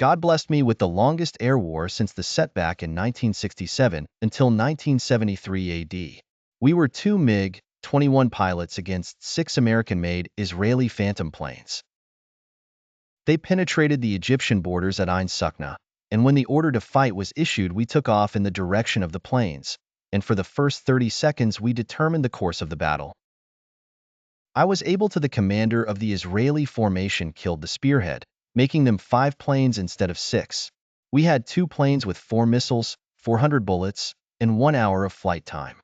God blessed me with the longest air war since the setback in 1967 until 1973 AD. We were two MiG-21 pilots against 6 American-made Israeli Phantom planes. They penetrated the Egyptian borders at Ain Sukna, and when the order to fight was issued, we took off in the direction of the planes, and for the first 30 seconds we determined the course of the battle. I was able to the commander of the Israeli formation killed the spearhead, making them 5 planes instead of 6. We had 2 planes with 4 missiles, 400 bullets, and 1 hour of flight time.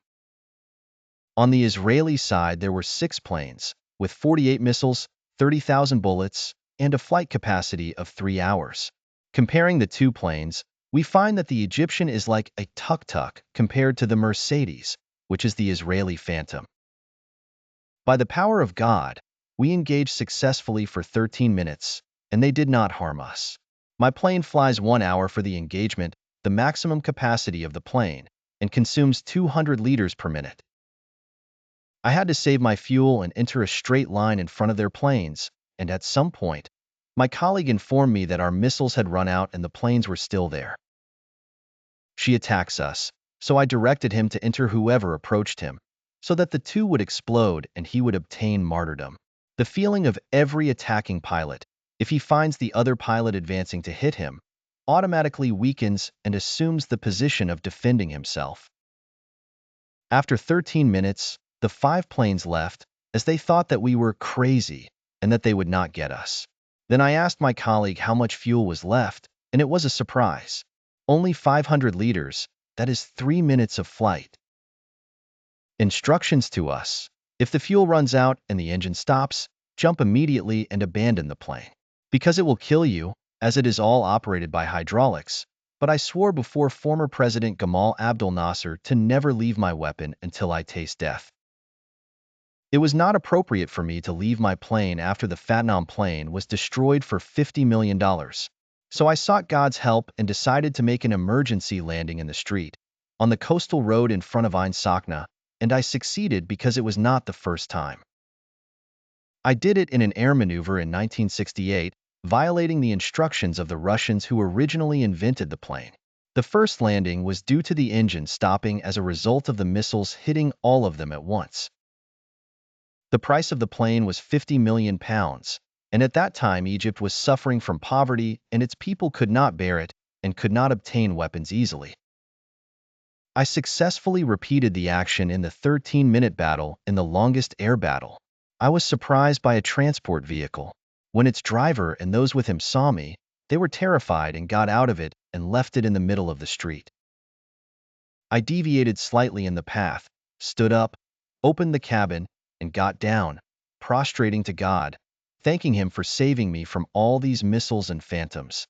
On the Israeli side there were 6 planes, with 48 missiles, 30,000 bullets, and a flight capacity of 3 hours. Comparing the 2 planes, we find that the Egyptian is like a tuk-tuk compared to the Mercedes, which is the Israeli Phantom. By the power of God, we engaged successfully for 13 minutes, and they did not harm us. My plane flies 1 hour for the engagement, the maximum capacity of the plane, and consumes 200 liters per minute. I had to save my fuel and enter a straight line in front of their planes, and at some point, my colleague informed me that our missiles had run out and the planes were still there. She attacks us, so I directed him to enter whoever approached him, so that the 2 would explode and he would obtain martyrdom. The feeling of every attacking pilot, if he finds the other pilot advancing to hit him, automatically weakens and assumes the position of defending himself. After 13 minutes, the 5 planes left, as they thought that we were crazy and that they would not get us. Then I asked my colleague how much fuel was left, and it was a surprise. Only 500 liters, that is 3 minutes of flight. Instructions to us: if the fuel runs out and the engine stops, jump immediately and abandon the plane. Because it will kill you, as it is all operated by hydraulics, but I swore before former President Gamal Abdel Nasser to never leave my weapon until I taste death. It was not appropriate for me to leave my plane after the Phantom plane was destroyed for $50 million. So I sought God's help and decided to make an emergency landing in the street, on the coastal road in front of Ain Sukna, and I succeeded because it was not the first time. I did it in an air maneuver in 1968, violating the instructions of the Russians who originally invented the plane. The first landing was due to the engine stopping as a result of the missiles hitting all of them at once. The price of the plane was £50 million, and at that time Egypt was suffering from poverty and its people could not bear it and could not obtain weapons easily. I successfully repeated the action in the 13-minute battle in the longest air battle. I was surprised by a transport vehicle. When its driver and those with him saw me, they were terrified and got out of it and left it in the middle of the street. I deviated slightly in the path, stood up, opened the cabin, and got down, prostrating to God, thanking him for saving me from all these missiles and phantoms.